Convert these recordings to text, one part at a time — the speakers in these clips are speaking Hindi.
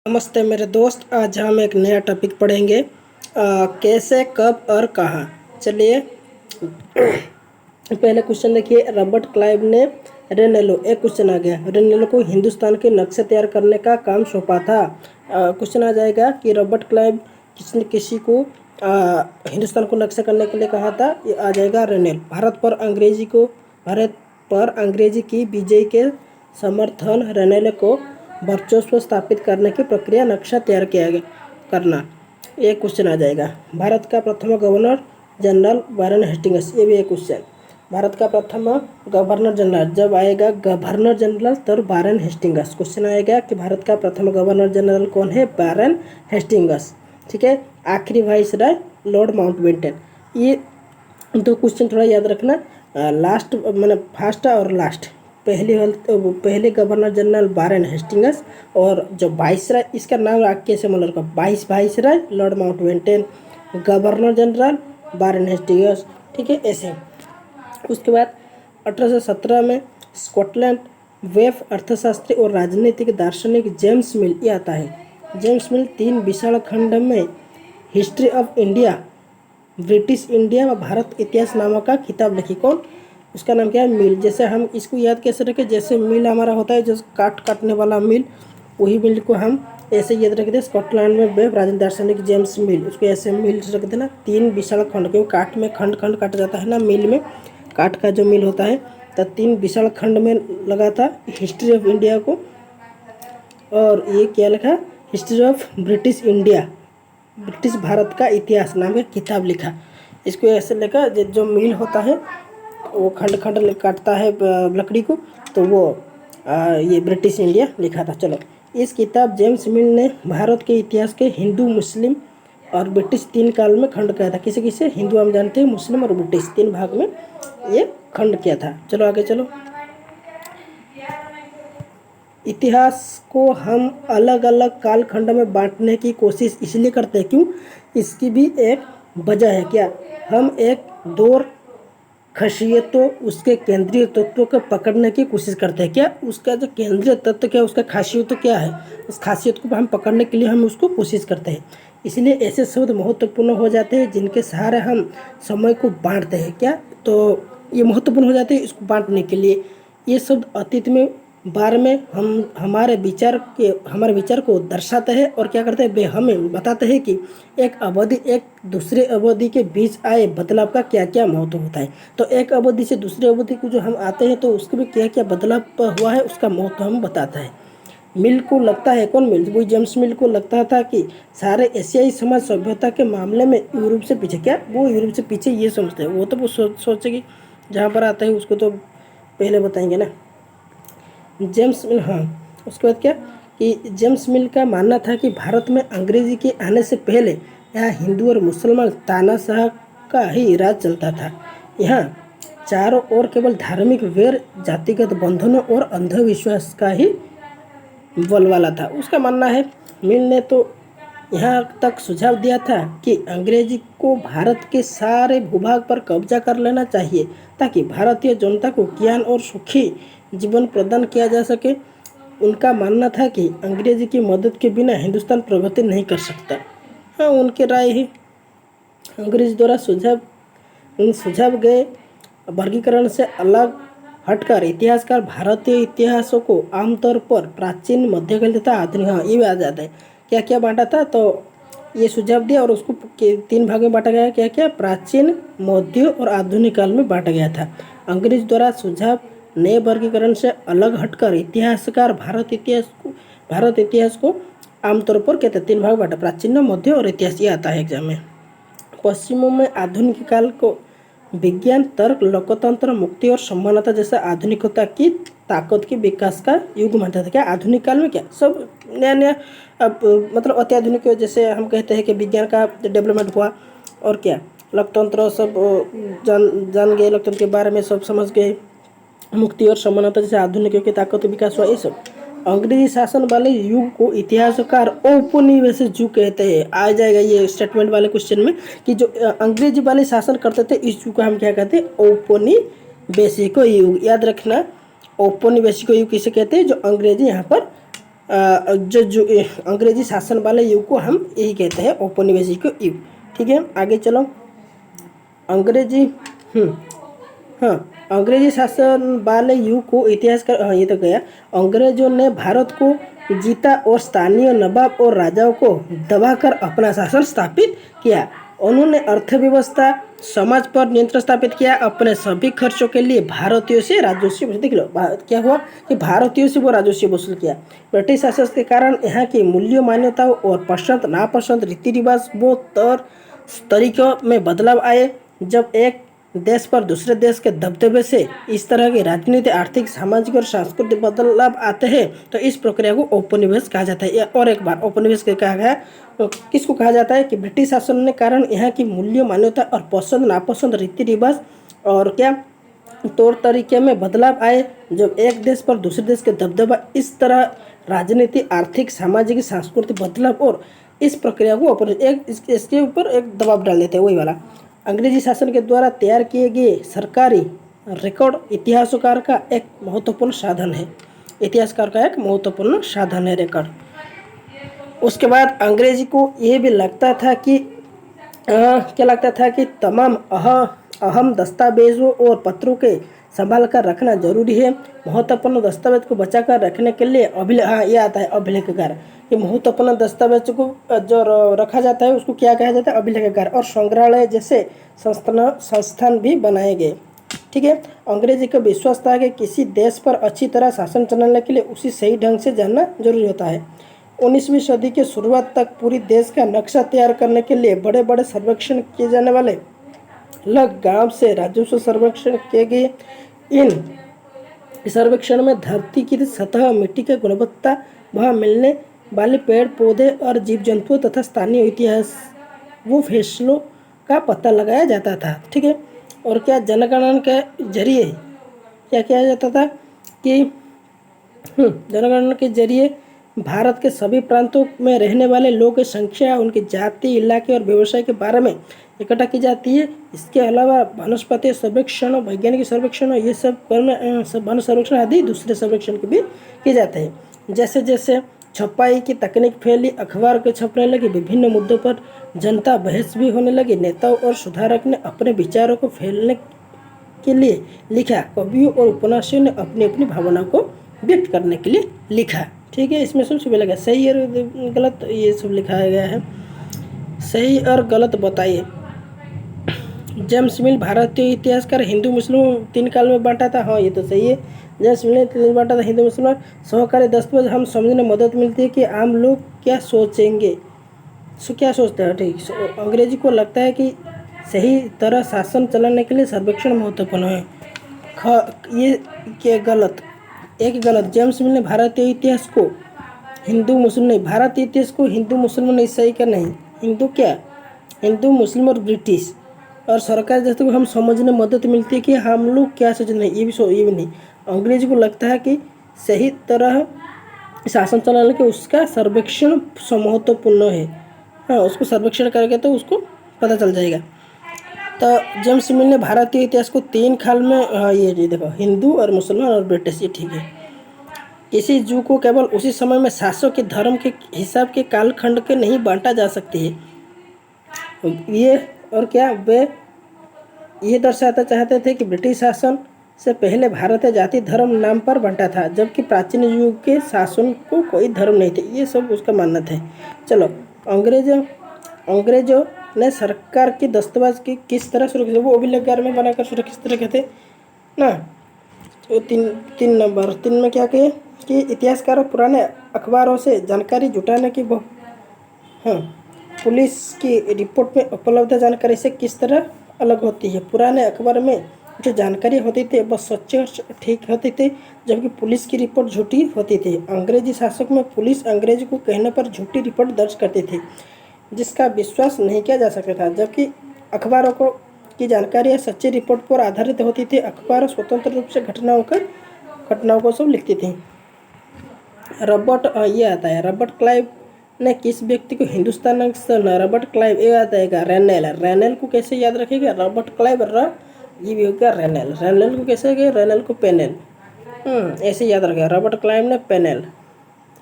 नमस्ते मेरे दोस्त, आज हम एक नया टॉपिक पढ़ेंगे। कैसे, कब और कहाँ। चलिए पहले क्वेश्चन देखिए। रॉबर्ट क्लाइव ने रेनेलो, एक क्वेश्चन आ गया, रेनेलो को हिंदुस्तान के नक्शे तैयार करने का काम सौंपा था। क्वेश्चन आ जाएगा कि रॉबर्ट क्लाइव किसने किसी को हिंदुस्तान को नक्शा करने के लिए कहा था। ये आ जाएगा रेनेल। भारत पर अंग्रेजी की विजय के समर्थन रेनेल को वर्चस्व स्थापित करने की प्रक्रिया नक्शा तैयार किया गया करना, ये क्वेश्चन आ जाएगा। भारत का प्रथम गवर्नर जनरल वारेन हेस्टिंग्स, ये भी एक क्वेश्चन। भारत का प्रथम गवर्नर जनरल, जब आएगा गवर्नर जनरल तो वारेन हेस्टिंग्स। क्वेश्चन आएगा कि भारत का प्रथम गवर्नर जनरल कौन है, वारेन हेस्टिंग्स। ठीक है। आखिरी वाइसराय लॉर्ड माउंटबेटन। ये दो क्वेश्चन थोड़ा याद रखना। लास्ट मैंने फर्स्ट और लास्ट, पहले गवर्नर जनरल वारेन हेस्टिंग्स और जो वाइसराय, इसका नाम कैसे मतलब का, viceroy Lord Mountbatten, governor general Warren Hastings. ठीक है, ऐसे। उसके बाद 1817 में स्कॉटलैंड वेफ अर्थशास्त्री और राजनीतिक दार्शनिक जेम्स मिल ये आता है। जेम्स मिल 3 विशाल खंड में history of India, British India व भारत इतिहास नामक का किताब लिखी। कौन? उसका नाम क्या है, मिल। जैसे हम इसको याद कैसे रखें, जैसे मिल हमारा होता है जो काटने वाला मिल, वही मिल को हम ऐसे याद रख दें। स्कॉटलैंड में वेब राजनीतिक दार्शनिक जेम्स मिल, उसको ऐसे मिल रख देना। 3 विशाल खंड, क्योंकि काट में खंड खंड काटा जाता है ना, मिल में काट का जो मिल होता है, तो 3 विशाल खंड में लगा था हिस्ट्री ऑफ इंडिया को। और ये क्या लिखा, history of British India, British Bharat का इतिहास नाम का किताब लिखा। इसको ऐसे लिखा, जो मिल होता है वो खंड खंड काटता है लकड़ी को, तो वो ये ब्रिटिश इंडिया लिखा था। चलो, इस किताब जेम्स मिल ने भारत के इतिहास के हिंदू, मुस्लिम और ब्रिटिश 3 काल में खंड किया था। किसे किसे? हिंदू हम जानते हैं, मुस्लिम और ब्रिटिश 3 भाग में ये खंड किया था। चलो आगे चलो। इतिहास को हम अलग अलग कालखंड में बांटने की कोशिश इसलिए करते हैं, क्यों? इसकी भी एक वजह है। क्या? हम एक दौर, खासियतों, उसके केंद्रीय तत्वों को पकड़ने की कोशिश करते हैं। क्या? उसका जो केंद्रीय तत्व क्या, उसका खासियत क्या है, उस खासियत को हम पकड़ने के लिए हम उसको कोशिश करते हैं। इसलिए ऐसे शब्द महत्वपूर्ण हो जाते हैं जिनके सहारे हम समय को बांटते हैं। क्या? तो ये महत्वपूर्ण हो जाते हैं इसको बांटने के लिए। ये शब्द अतीत में बारे में हमारे विचार को दर्शाते हैं और क्या करते हैं, वे हमें बताते हैं कि एक अवधि एक दूसरे अवधि के बीच आए बदलाव का क्या क्या महत्व होता है। तो एक अवधि से दूसरे अवधि को जो हम आते हैं तो उसके भी क्या क्या बदलाव हुआ है, उसका महत्व हम बताता है। मिल को लगता है, कौन मिल? वही जेम्स मिल को लगता था कि सारे एशियाई समाज सभ्यता के मामले में यूरोप से पीछे। क्या? वो यूरोप से पीछे ये समझते हैं। वो तो वो सोचेगी जहाँ पर आता है उसको तो पहले बताएंगे ना। जेम्स मिल, हाँ। उसके बाद क्या कि जेम्स मिल का मानना था कि भारत में अंग्रेजी के आने से पहले यहाँ हिंदू और मुसलमान तानाशाह का ही राज चलता था। यहाँ चारों ओर केवल धार्मिक वैर, जातिगत बंधनों और अंधविश्वास का ही बोलबाला था, उसका मानना है। मिल ने तो यहाँ तक सुझाव दिया था कि अंग्रेजी को भारत के सारे भूभाग पर कब्जा कर लेना चाहिए ताकि भारतीय जनता को ज्ञान और सुखी जीवन प्रदान किया जा सके। उनका मानना था कि अंग्रेजी की मदद के बिना हिंदुस्तान प्रगति नहीं कर सकता। हाँ, उनके राय ही अंग्रेज द्वारा सुझाव गए वर्गीकरण से अलग हटकर इतिहासकार भारतीय इतिहासों को आमतौर पर प्राचीन, मध्यकालीन तथा आधुनिक, हाँ ये भी आ जाता है। क्या क्या बांटा था, तो ये सुझाव दिया और उसको 3 भाग में बांटा गया। क्या क्या? प्राचीन, मध्य और आधुनिक काल में बांटा गया था। अंग्रेज द्वारा सुझाव नए वर्गीकरण से अलग हटकर इतिहासकार भारत इतिहास को आमतौर पर कहते हैं 3 भाग बांटा, प्राचीन, मध्य और इतिहास। ये आता है एग्जाम में। पश्चिमों में आधुनिक काल को विज्ञान, तर्क, लोकतंत्र, मुक्ति और समानता जैसा आधुनिकता की ताकत के विकास का युग मानता था। क्या? आधुनिक काल में क्या सब नया नया, अब मतलब अत्याधुनिक, जैसे हम कहते हैं कि विज्ञान का डेवलपमेंट हुआ, और क्या लोकतंत्र सब जान गए, लोकतंत्र के बारे में सब समझ गए, मुक्ति और समानता जैसे आधुनिक की ताकत विकास हुआ। ये सब अंग्रेजी शासन वाले युग को इतिहासकार औपनिवेशिक युग कहते हैं। आ जाएगा ये स्टेटमेंट वाले क्वेश्चन में कि जो अंग्रेजी वाले शासन करते थे इस युग को हम क्या कहते हैं, औपनिवेशिक युग। याद रखना, औपनिवेशिक युग किसे कहते हैं, जो अंग्रेजी यहाँ पर जो अंग्रेजी शासन वाले युग को हम यही कहते हैं, औपनिवेशिक युग। ठीक है, आगे चलो। अंग्रेजी हाँ, अंग्रेजी शासन वाले युग को इतिहास का, हाँ ये तो गया। अंग्रेजों ने भारत को जीता और स्थानीय नवाब और राजाओं को दबाकर अपना शासन स्थापित किया। उन्होंने अर्थव्यवस्था, समाज पर नियंत्रण स्थापित किया। अपने सभी खर्चों के लिए भारतीयों से राजस्व वसूल, देख लो क्या हुआ कि भारतीयों से वो राजस्व वसूल किया। ब्रिटिश शासन के कारण यहाँ की मूल्य मान्यताओं और पसंद नापसंद रीति रिवाज वो तरीकों में बदलाव आए। जब एक देश पर दूसरे देश के दबदबे से इस तरह की राजनीति, आर्थिक, सामाजिक और सांस्कृतिक बदलाव आते हैं तो इस प्रक्रिया को औपनिवेश कहा जाता है। और एक बार औपनिवेश कहा गया तो किसको कहा जाता है कि ब्रिटिश शासन के कारण यहाँ की मूल्य मान्यता और पसंद नापसंद रीति रिवाज और क्या तौर तरीके में बदलाव आए। जब एक देश पर दूसरे देश के दबदबा इस तरह राजनीति, आर्थिक, सामाजिक, सांस्कृतिक बदलाव और इस प्रक्रिया को इसके ऊपर एक दबाव डाल देते हैं, वही वाला। अंग्रेजी शासन के द्वारा तैयार किए गए सरकारी रिकॉर्ड इतिहासकार का एक महत्वपूर्ण साधन है। इतिहासकार का एक महत्वपूर्ण साधन है रिकॉर्ड। उसके बाद अंग्रेजी को ये भी लगता था कि क्या लगता था कि तमाम अहम दस्तावेजों और पत्रों के संभाल कर रखना जरूरी है। महत्वपूर्ण दस्तावेज को बचा कर रखने के लिए ये आता है अभिलेखागार। ये महत्वपूर्ण दस्तावेज को जो रखा जाता है उसको क्या कहा जाता है, अभिलेखागार। और संग्रहालय जैसे संस्थान भी बनाए गए। ठीक है, अंग्रेजी का विश्वास था कि किसी देश पर अच्छी तरह शासन चलाने के लिए उसे सही ढंग से जानना जरूरी होता है। 19वीं सदी के शुरुआत तक पूरी देश का नक्शा तैयार करने के लिए बड़े बड़े सर्वेक्षण किए जाने वाले, अलग गांव से राजस्व सर्वेक्षण किए गए। इन सर्वेक्षण में धरती की सतह, मिट्टी की गुणवत्ता, वहाँ मिलने वाले पेड़ पौधे और जीव जंतुओं तथा स्थानीय इतिहास वो फैसलों का पता लगाया जाता था। ठीक है, और क्या जनगणना के जरिए क्या किया जाता था कि जनगणना के जरिए भारत के सभी प्रांतों में रहने वाले लोगों की संख्या, उनकी जाति, इलाके और व्यवसाय के बारे में इकट्ठा की जाती है। इसके अलावा वनस्पति सर्वेक्षण, वैज्ञानिक सर्वेक्षण, ये सब वन सर्वेक्षण आदि दूसरे सर्वेक्षण के भी किए जाते हैं। जैसे जैसे छपाई की तकनीक फैली, अखबार के छपने लगे, विभिन्न मुद्दों पर जनता बहस भी होने लगी। नेताओं और सुधारक ने अपने विचारों को फैलने के लिए लिखा। कवियों और उपन्यासियों ने अपनी अपनी भावनाओं को व्यक्त करने के लिए लिखा। ठीक है, इसमें सब लगा सही और गलत ये सब लिखा गया है। सही और गलत बताइए। जेम्स मिल भारतीय इतिहासकार, हिंदू मुस्लिम 3 काल में बांटा था। हाँ ये तो सही है, जेम्स मिल ने 3 बांटा था, हिंदू मुस्लिम। सहकारी दस्तावेज हम समझने में मदद मिलती है कि आम लोग क्या सोचेंगे, क्या सोचते हैं। ठीक, अंग्रेजी को लगता है कि सही तरह शासन चलाने के लिए सर्वेक्षण महत्वपूर्ण है। ये क्या गलत, एक गलत। जेम्स मिल ने भारतीय इतिहास को हिंदू मुस्लिम नहीं, भारतीय इतिहास को हिंदू मुस्लिम नहीं, सही का नहीं, हिंदू क्या, हिंदू मुस्लिम और ब्रिटिश और सरकार जैसे को हम समझने में मदद मिलती है कि हम लोग क्या सोच रहे हैं, ये भी नहीं। अंग्रेजी को लगता है कि सही तरह शासन चलाने के उसका सर्वेक्षण महत्वपूर्ण है। हाँ, उसको सर्वेक्षण करके तो उसको पता चल जाएगा। तो जेम्स मिल ने भारतीय इतिहास को 3 खाल में, हाँ ये देखो, हिंदू और मुसलमान और ब्रिटिश, ये ठीक है। किसी युग को केवल उसी समय में शासक के धर्म के हिसाब के कालखंड के नहीं बांटा जा सकती है। ये और क्या वे ये दर्शाना चाहते थे कि ब्रिटिश शासन से पहले भारत जाति धर्म नाम पर बंटा था, जबकि प्राचीन युग के शासन को कोई धर्म नहीं थे। ये सब उसका मानना था। चलो, अंग्रेजों ने सरकार की दस्तावेज की किस तरह सुरक्षित, वो अभिलेखागार में बनाकर सुरक्षित रखे थे ना। तो 3 नंबर 3 में क्या कहे कि इतिहासकार पुराने अखबारों से जानकारी जुटाने की हाँ, पुलिस की रिपोर्ट में उपलब्ध जानकारी से किस तरह अलग होती है। पुराने अखबार में जो जानकारी होती थी वह सच्चे और ठीक होती थी, जबकि पुलिस की रिपोर्ट झूठी होती थी। अंग्रेजी शासक में पुलिस अंग्रेजी को कहने पर झूठी रिपोर्ट दर्ज करती थी, जिसका विश्वास नहीं किया जा सकता था, जबकि अखबारों को की जानकारी सच्ची रिपोर्ट पर आधारित होती थी। अखबार स्वतंत्र रूप से घटनाओं को सब लिखती थी। रॉबर्ट ये आता है, रॉबर्ट क्लाइव ने किस व्यक्ति को हिंदुस्तान, रॉबर्ट क्लाइव ये आता है, रैनेल को कैसे याद रखेगा, रॉबर्ट क्लाइव ये भी होगा रैनेल को कैसे गए, रैनेल को पेनेल, ऐसे याद रखेगा। रॉबर्ट क्लाइव ने पेनेल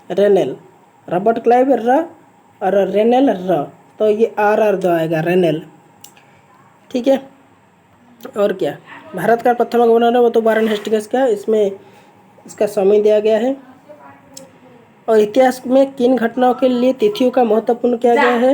रेनेल। रॉबर्ट क्लाइव र और रेनेल र, तो ये आर दो आएगा, रेनेल। ठीक है, और क्या, भारत का प्रथम गवर्नर है वो तो वारेन हेस्टिंग्स का, इसमें इसका समय दिया गया है। और इतिहास में किन घटनाओं के लिए तिथियों का महत्वपूर्ण किया गया है,